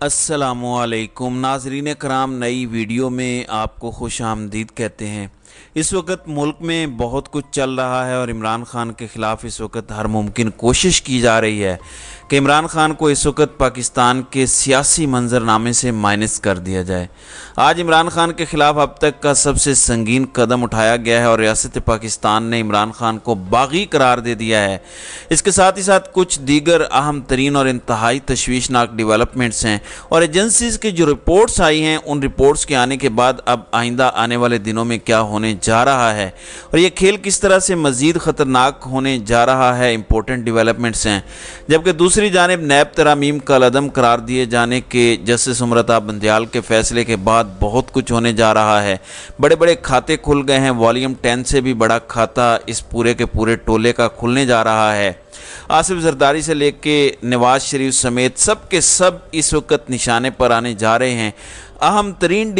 अस्सलामुअलैकुम नाज़रीन कराम, नई वीडियो में आपको खुश आमदीद कहते हैं। इस वक्त मुल्क में बहुत कुछ चल रहा है और इमरान खान के ख़िलाफ़ इस वक्त हर मुमकिन कोशिश की जा रही है कि इमरान खान को इस वक्त पाकिस्तान के सियासी मंजरनामे से माइनस कर दिया जाए। आज इमरान खान के ख़िलाफ़ अब तक का सबसे संगीन कदम उठाया गया है और रियासत पाकिस्तान ने इमरान खान को बागी करार दे दिया है। इसके साथ ही साथ कुछ दीगर अहम तरीन और इंतहाई तशवीशनाक डेवलपमेंट्स हैं और एजेंसीज़ की जो रिपोर्ट्स आई हैं, उन रिपोर्ट्स के आने के बाद अब आइंदा आने वाले दिनों में क्या होने जा रहा है और ये खेल किस तरह से मज़ीद ख़तरनाक होने जा रहा है, इंपॉर्टेंट डेवलपमेंट्स हैं। जबकि दूसरी जानिब नैब तरामीम का कलअदम करार दिए जाने के जस्टिस उमरता बंदयाल के फैसले के बाद बहुत कुछ होने जा रहा है। बड़े बड़े खाते खुल गए हैं। वॉल्यूम 10 से भी बड़ा खाता इस पूरे के पूरे टोले का खुलने जा रहा है। आसिफ जरदारी से लेके नवाज शरीफ समेत सब के सब इस वक्त निशाने पर आने जा रहे हैं। अहम तरीन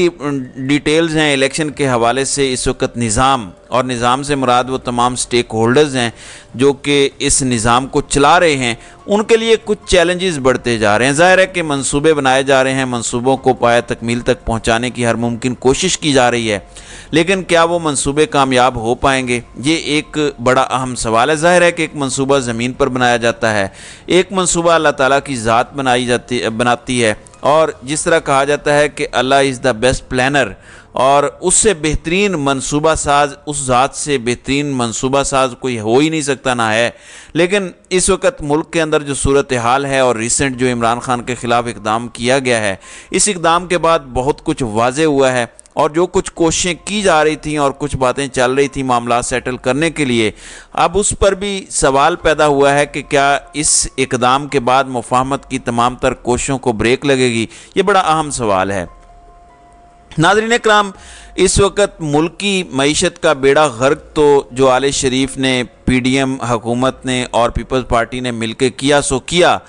डिटेल्स हैं इलेक्शन के हवाले से। इस वक्त निज़ाम, और निज़ाम से मुराद वो तमाम स्टेक होल्डर्स हैं जो कि इस निज़ाम को चला रहे हैं, उनके लिए कुछ चैलेंजेस बढ़ते जा रहे हैं। ज़ाहिर है कि मंसूबे बनाए जा रहे हैं, मंसूबों को पाया तकमील तक पहुंचाने की हर मुमकिन कोशिश की जा रही है, लेकिन क्या वो मंसूबे कामयाब हो पाएंगे, ये एक बड़ा अहम सवाल है। ज़ाहिर है कि एक मंसूबा ज़मीन पर बनाया जाता है, एक मंसूबा अल्लाह ताला की ज़ात बनाती है, और जिस तरह कहा जाता है कि अल्लाह इज़ द बेस्ट प्लानर, और उससे बेहतरीन मंसूबा साज, उस ज़ात से बेहतरीन मंसूबा साज कोई हो ही नहीं सकता ना है। लेकिन इस वक्त मुल्क के अंदर जो सूरत हाल है और रिसेंट जो इमरान खान के ख़िलाफ़ इक़दाम किया गया है, इस इक़दाम के बाद बहुत कुछ वाज़े हुआ है और जो कुछ कोशिशें की जा रही थी और कुछ बातें चल रही थी मामला सेटल करने के लिए, अब उस पर भी सवाल पैदा हुआ है कि क्या इस इक़दाम के बाद मुफाहमत की तमाम तर कोशिशों को ब्रेक लगेगी। ये बड़ा अहम सवाल है। नाज़रीन कराम, इस वक्त मुल्क की मईशत का बेड़ा गर्क तो जो आले शरीफ ने, PDM हुकूमत ने और पीपल्स पार्टी ने मिलकर किया सो किया।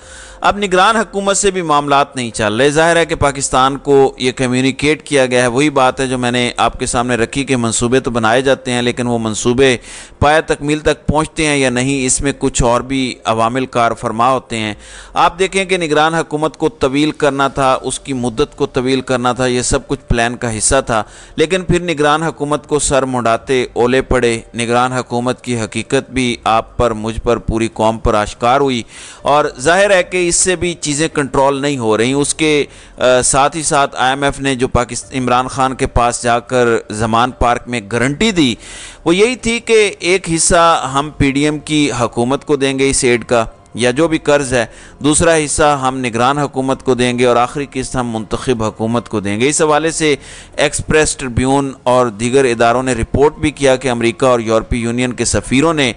अब निगरान हुकूमत से भी मामलात नहीं चल रहे। ज़ाहिर है कि पाकिस्तान को ये कम्युनिकेट किया गया है। वही बात है जो मैंने आपके सामने रखी कि मंसूबे तो बनाए जाते हैं, लेकिन वो मंसूबे पाया तकमील तक पहुँचते हैं या नहीं, इसमें कुछ और भी अवामिल कार फरमा होते हैं। आप देखें कि निगरान हुकूमत को तवील करना था, उसकी मुद्दत को तवील करना था, ये सब कुछ प्लान का हिस्सा था, लेकिन फिर निगरान हुकूमत को सर मुड़ाते ओले पड़े। निगरान हुकूमत की हकीकत भी आप पर, मुझ पर, पूरी कौम पर आश्कार हुई और ज़ाहिर है कि इससे भी चीज़ें कंट्रोल नहीं हो रही। उसके साथ ही साथ IMF ने जो इमरान खान के पास जाकर ज़मान पार्क में गारंटी दी, वो यही थी कि एक हिस्सा हम PDM की हुकूमत को देंगे इस एड का, या जो भी कर्ज़ है, दूसरा हिस्सा हम निगरान हुकूमत को देंगे और आखिरी किस्त हम मुंतखब हुकूमत को देंगे। इस हवाले से एक्सप्रेस, ट्रिब्यून और दीगर इदारों ने रिपोर्ट भी किया कि अमेरिका और यूरोपीय यूनियन के सफ़ीरों ने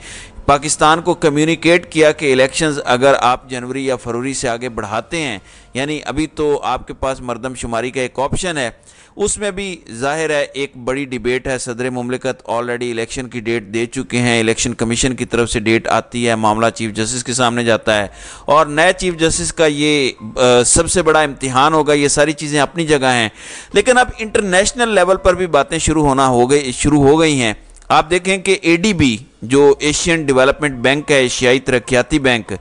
पाकिस्तान को कम्युनिकेट किया कि इलेक्शंस अगर आप जनवरी या फरवरी से आगे बढ़ाते हैं, यानी अभी तो आपके पास मरदमशुमारी का एक ऑप्शन है, उसमें भी ज़ाहिर है एक बड़ी डिबेट है। सदर मुमलिकत ऑलरेडी इलेक्शन की डेट दे चुके हैं, इलेक्शन कमीशन की तरफ से डेट आती है, मामला चीफ जस्टिस के सामने जाता है और नए चीफ जस्टिस का ये सबसे बड़ा इम्तिहान होगा। ये सारी चीज़ें अपनी जगह हैं, लेकिन अब इंटरनेशनल लेवल पर भी बातें शुरू हो गई हैं। आप देखें कि ADB जो एशियन डेवलपमेंट बैंक है, एशियाई तरक्याती बैंक,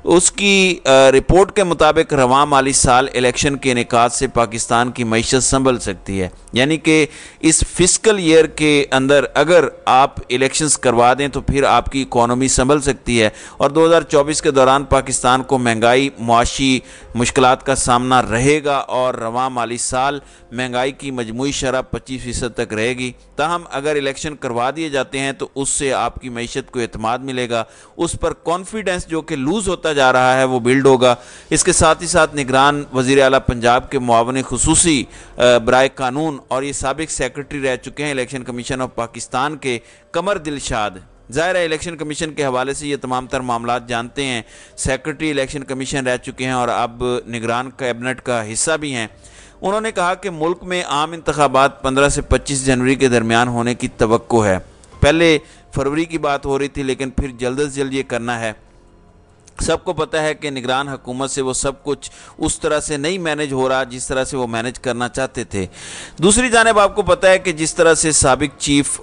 उसकी रिपोर्ट के मुताबिक रवां माली साल इलेक्शन के इनेकाद से पाकिस्तान की मईशत संभल सकती है। यानी कि इस फिस्कल ईयर के अंदर अगर आप इलेक्शंस करवा दें तो फिर आपकी इकॉनमी संभल सकती है और 2024 के दौरान पाकिस्तान को महंगाई, मुआशी मुश्किलात का सामना रहेगा और रवां माली साल महंगाई की मजमूई शरह 25% तक रहेगी। ताहम अगर इलेक्शन करवा दिए जाते हैं तो उससे आपकी मईशत को एतमाद मिलेगा, उस पर कॉन्फिडेंस जो कि लूज़ होता जा रहा है वो बिल्ड होगा। इसके साथ ही साथ निगरान वज़ीर आला पंजाब के मुआवन खुसूसी बराए कानून और ये साबिक सेक्रेटरी रह चुके हैं इलेक्शन कमीशन ऑफ पाकिस्तान के, कमर दिलशाद, ज़ाहिर है इलेक्शन कमीशन के हवाले से ये तमाम तर मामलात जानते हैं, सेक्रेटरी इलेक्शन कमीशन रह चुके हैं और अब निगरान कैबिनेट का हिस्सा भी हैं। उन्होंने कहा कि मुल्क में आम इंतखाबात 15 से 25 जनवरी के दरमियान होने की तवक्को है। पहले फरवरी की बात हो रही थी, लेकिन फिर जल्द से जल्द ये करना है। सबको पता है कि निगरान हुकूमत से वो सब कुछ उस तरह से नहीं मैनेज हो रहा जिस तरह से वो मैनेज करना चाहते थे। दूसरी जानिब आपको पता है कि जिस तरह से साबिक चीफ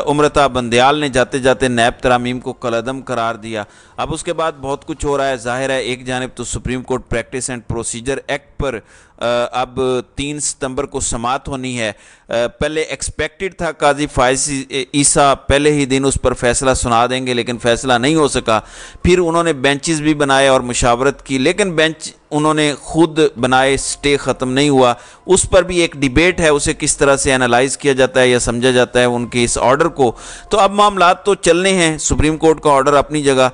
उमरता बंदयाल ने जाते जाते नैब तरामीम को कलअदम करार दिया, اب اس کے بعد بہت کچھ ہو رہا ہے. ظاہر ہے ایک جانب تو supreme court practice and procedure act پر اب 3 ستمبر کو سماعت ہونی ہے. پہلے ایکسپیکٹڈ تھا قاضی فائز عیسیٰ پہلے ہی دن اس پر فیصلہ سنا دیں گے، لیکن فیصلہ نہیں ہو سکا. پھر انہوں نے بینچز بھی بنائے اور مشاورت کی، لیکن بینچ انہوں نے خود بنائے، سٹے ختم نہیں ہوا. اس پر بھی ایک ڈیبیٹ ہے، اسے کس طرح سے انالائز کیا جاتا ہے یا سمجھا جاتا ہے ان کے اس آرڈر کو. تو اب معاملات تو چلنے ہیں، سپریم کورٹ کا آرڈر اپنی جگہ.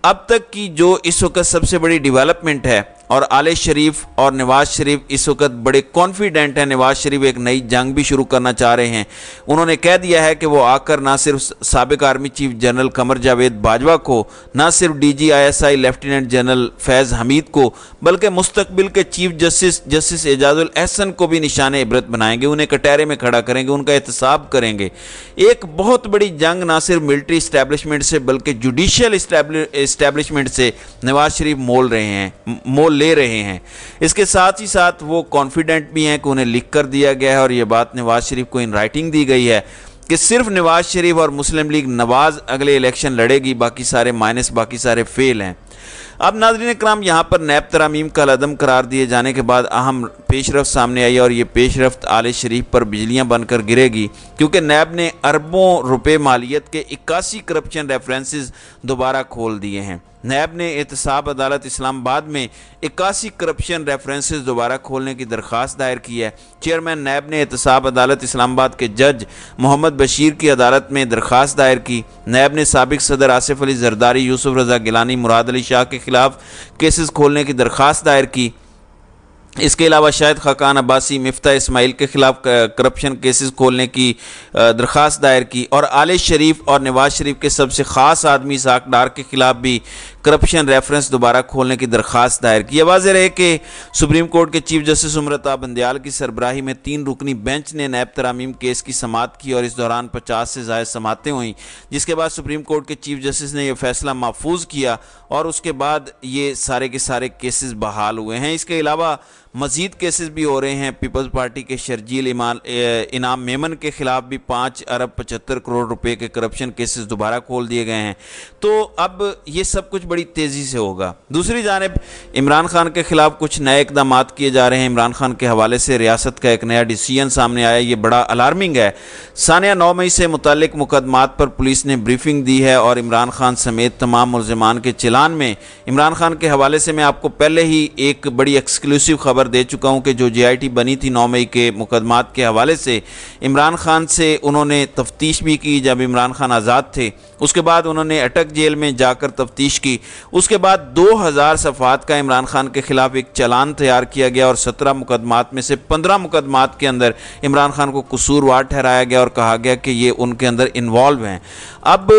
اب تک کی جو اس وقت سب سے بڑی ڈیولپمنٹ ہے، اور عالیہ شریف اور نواز شریف اس وقت بڑے کانفیڈنٹ ہیں. نواز شریف ایک نئی جنگ بھی شروع کرنا چاہ رہے ہیں. انہوں نے کہہ دیا ہے کہ وہ آ کر نہ صرف سابق army chief general Qamar Javed Bajwa کو، نہ صرف D G I S I lieutenant general Faiz Hameed کو، بلکہ مستقبل کے چیف جسٹس اعجاز الاحسن کو بھی نشان عبرت بنائیں گے، انہیں کٹہرے میں کھڑا کریں گے، ان کا احتساب کریں گے. ایک بہت بڑی جنگ نہ صرف ملٹری اسٹیبلشمنٹ سے بلکہ جوڈیشل اسٹیبلشمنٹ سے نواز شریف مول لے رہے ہیں. اس کے ساتھ ہی ساتھ وہ کانفیڈنٹ بھی ہیں کہ انہیں لکھ کر دیا گیا ہے، اور یہ بات نواز شریف کو ان رائٹنگ دی گئی ہے کہ صرف نواز شریف اور مسلم لیگ نواز اگلے الیکشن لڑے گی، باقی سارے مائنس، باقی سارے فیل ہیں. اب ناظرین کرام، یہاں پر نیب ترامیم کا العدم قرار دیے جانے کے بعد اہم پیش رفت سامنے آئی، اور یہ پیش رفت آل شریف پر بجلیاں بن کر گرے گی، کیونکہ نیب نے اربوں روپے مالیت کے 81 کرپشن ریفرنسز دوبارہ کھول دیے ہیں. نیب نے احتساب عدالت اسلام آباد میں 81 کرپشن ریفرنسز دوبارہ کھولنے کی درخواست دائر کی ہے. چیئرمین نیب نے احتساب عدالت اسلام آباد کے جج محمد بشیر کی عدالت میں درخواست دائر کی. نیب نے سابق صدر آصف علی زرداری، یوسف رضا گیلانی، مراد علی شاہ کے خلاف کیسز کھولنے کی درخواست دائر کی. اس کے علاوہ شاہد خاقان عباسی، مفتاح اسماعیل کے خلاف کرپشن کیسز کھولنے کی درخواست دائر کی، اور عالیہ شریف اور نواز شریف کے سب سے خاص آدمی اسحاق ڈار کے خلاف بھی کرپشن ریفرنس دوبارہ کھولنے کی درخواست دائر کی. یہ واضح رہے کہ سپریم کورٹ کے چیف جسٹس امرتا بندیال کی سربراہی میں 3 رکنی بینچ نے نیب ترامیم کیس کی سماعت کی، اور اس دوران 50 سے زائد سماعتیں ہوئیں، جس کے بعد سپریم کورٹ کے چیف جسٹس نے یہ فیصلہ محفوظ کیا، اور اس کے بعد یہ سارے کے سارے کیسز بحال ہوئے ہیں. اس کے علاوہ مزید کیسز بھی ہو رہے ہیں. پیپلز پارٹی کے شرجیل انعام میمن کے خلاف بھی 5 ارب 75 کروڑ روپے کے کرپشن کیسز دوبارہ کھول دیے گئے ہیں. تو اب یہ سب کچھ بڑی تیزی سے ہوگا. دوسری جانب عمران خان کے خلاف کچھ نئے اقدامات کیے جا رہے ہیں. عمران خان کے حوالے سے ریاست کا ایک نیا ڈیسیژن سامنے آیا، یہ بڑا الارمنگ ہے. ثانیہ 9 مئی سے متعلق مقدمات پر پولیس نے بریفنگ دی ہے، اور عمران خان سمیت تمام ملزمان کے چلان میں عمران خان کے حوالے سے میں آپ کو پہلے ہی ایک بڑی ایکسکلوسیو خبر دے چکا ہوں کہ جو جی آئی ٹی بنی تھی 9 مئی کے مقدمات کے حوالے سے، عمران خان سے انہوں نے تفتیش بھی کی جب عمران خان آزاد تھے. اس کے بعد انہوں نے اٹک جیل میں جا کر تفتیش کی. اس کے بعد 2000 صفحات کا عمران خان کے خلاف ایک چلان تیار کیا گیا، اور 17 مقدمات میں سے 15 مقدمات کے اندر عمران خان کو قصوروار ٹھہرایا گیا اور کہا گیا کہ یہ ان کے اندر انوالو ہیں. اب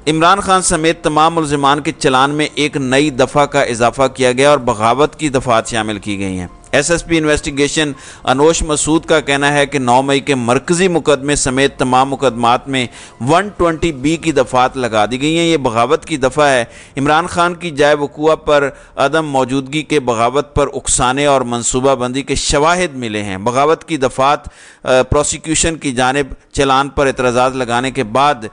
عمران خان سمیت تمام ملزمان کے چلان میں ایک نئی دفعہ کا اضافہ کیا گیا، اور بغاوت کی دفعات شامل کی گئی ہیں. S S P investigation Anoosh مسعود کا کہنا ہے کہ 9 مئی کے مرکزی مقدمے سمیت تمام مقدمات میں 120B کی دفعات لگا دی گئی ہیں. یہ بغاوت کی دفعہ ہے. عمران خان کی جائے وقوع پر عدم موجودگی کے بغاوت پر اکسانے اور منصوبہ بندی کے شواہد ملے ہیں. بغاوت کی دفعات پروسیکیوشن کی جانب چلان پر اعتراضات لگانے کے بعد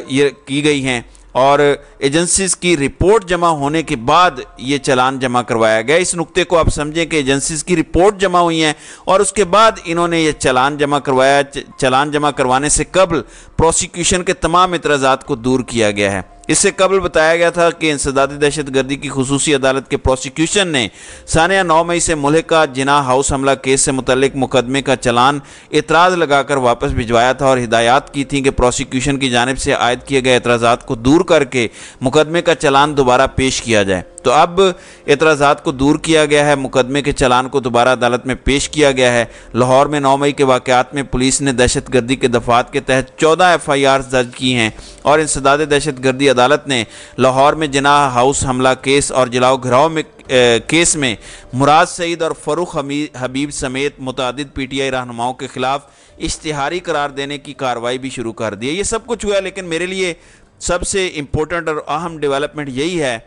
یہ کی گئی ہیں، اور ایجنسیز کی رپورٹ جمع ہونے کے بعد یہ چلان جمع کروایا گیا. اس نقطے کو آپ سمجھیں کہ ایجنسیز کی رپورٹ جمع ہوئی ہیں، اور اس کے بعد انہوں نے یہ چلان جمع کروایا. چلان جمع کروانے سے قبل پروسیکیوشن کے تمام اعتراضات کو دور کیا گیا ہے. اس سے قبل بتایا گیا تھا کہ انسدادی دہشت گردی کی خصوصی عدالت کے پروسیکیوشن نے ثانیہ 9 مئی سے ملحقہ جناح ہاؤس حملہ کیس سے متعلق مقدمے کا چلان اعتراض لگا کر واپس بھجوایا تھا، اور ہدایات کی تھیں کہ پروسیکیوشن کی جانب سے عائد کیے گئے اعتراضات کو دور کر کے مقدمے کا چلان دوبارہ پیش کیا جائے. تو اب اعتراضات کو دور کیا گیا ہے، مقدمے کے چلان کو دوبارہ عدالت میں پیش کیا گیا ہے. لاہور میں 9 مئی کے واقعات میں پولیس نے دہشت گردی کے دفعات کے تحت 14 FIRs درج کی ہیں، اور انسداد دہشت گردی عدالت نے لاہور میں جناح ہاؤس حملہ کیس اور جلاؤ گھراؤ میں کیس میں مراد سعید اور فروخ حبیب سمیت متعدد PTI رہنماؤں کے خلاف اشتہاری قرار دینے کی کارروائی بھی شروع کر دی ہے. یہ سب کچھ ہوا ہے، لیکن میرے لیے سب سے امپورٹنٹ اور اہم ڈیولپمنٹ یہی ہے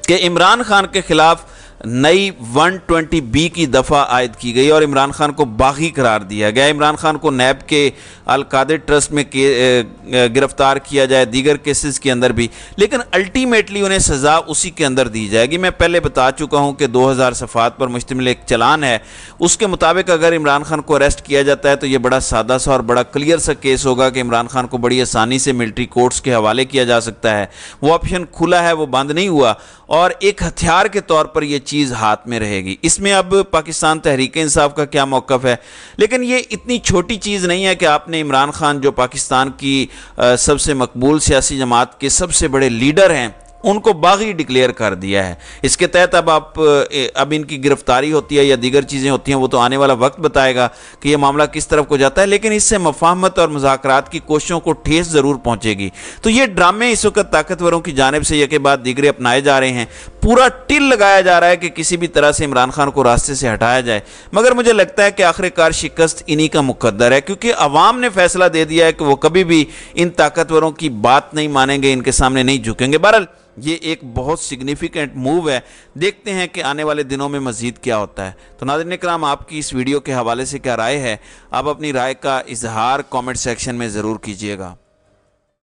کہ عمران خان کے خلاف नई 120B की दफ़ा आयद की गई और इमरान खान को बागी करार दिया गया। इमरान खान को नैब के अल-कादिर ट्रस्ट में गिरफ्तार किया जाए, दीगर केसेस के अंदर भी, लेकिन अल्टीमेटली उन्हें सज़ा उसी के अंदर दी जाएगी। मैं पहले बता चुका हूं कि 2000 सफ़ात पर मुश्तमिल एक चलान है, उसके मुताबिक अगर इमरान खान को अरेस्ट किया जाता है तो ये बड़ा सादा सा और बड़ा क्लियर सा केस होगा कि इमरान खान को बड़ी आसानी से मिलिट्री कोर्ट्स के हवाले किया जा सकता है। वो ऑप्शन खुला है, वो बंद नहीं हुआ, और एक हथियार के तौर पर यह चीज़ हाथ में रहेगी। इसमें अब पाकिस्तान तहरीक इंसाफ का क्या मौक़िफ़ है? लेकिन ये इतनी छोटी चीज़ नहीं है कि आपने इमरान खान जो पाकिस्तान की सबसे मकबूल सियासी जमात के सबसे बड़े लीडर हैं उनको बागी डिक्लेयर कर दिया है। इसके तहत अब इनकी गिरफ्तारी होती है या दीगर चीज़ें होती हैं, वो तो आने वाला वक्त बताएगा कि यह मामला किस तरफ को जाता है, लेकिन इससे मफाहमत और मुज़ाकरात की कोशिशों को ठेस ज़रूर पहुँचेगी। तो ये ड्रामे इस वक्त ताकतवरों की जानिब से एक के बाद दीगरे अपनाए जा रहे हैं। पूरा टिल लगाया जा रहा है कि किसी भी तरह से इमरान खान को रास्ते से हटाया जाए, मगर मुझे लगता है कि आखिरकार शिकस्त इन्हीं का मुकद्दर है, क्योंकि अवाम ने फैसला दे दिया है कि वो कभी भी इन ताकतवरों की बात नहीं मानेंगे, इनके सामने नहीं झुकेंगे। बहरहाल ये एक बहुत सिग्निफिकेंट मूव है, देखते हैं कि आने वाले दिनों में मज़ीद क्या होता है। तो नाज़रीन इकराम, आपकी इस वीडियो के हवाले से क्या राय है? आप अपनी राय का इजहार कमेंट सेक्शन में ज़रूर कीजिएगा।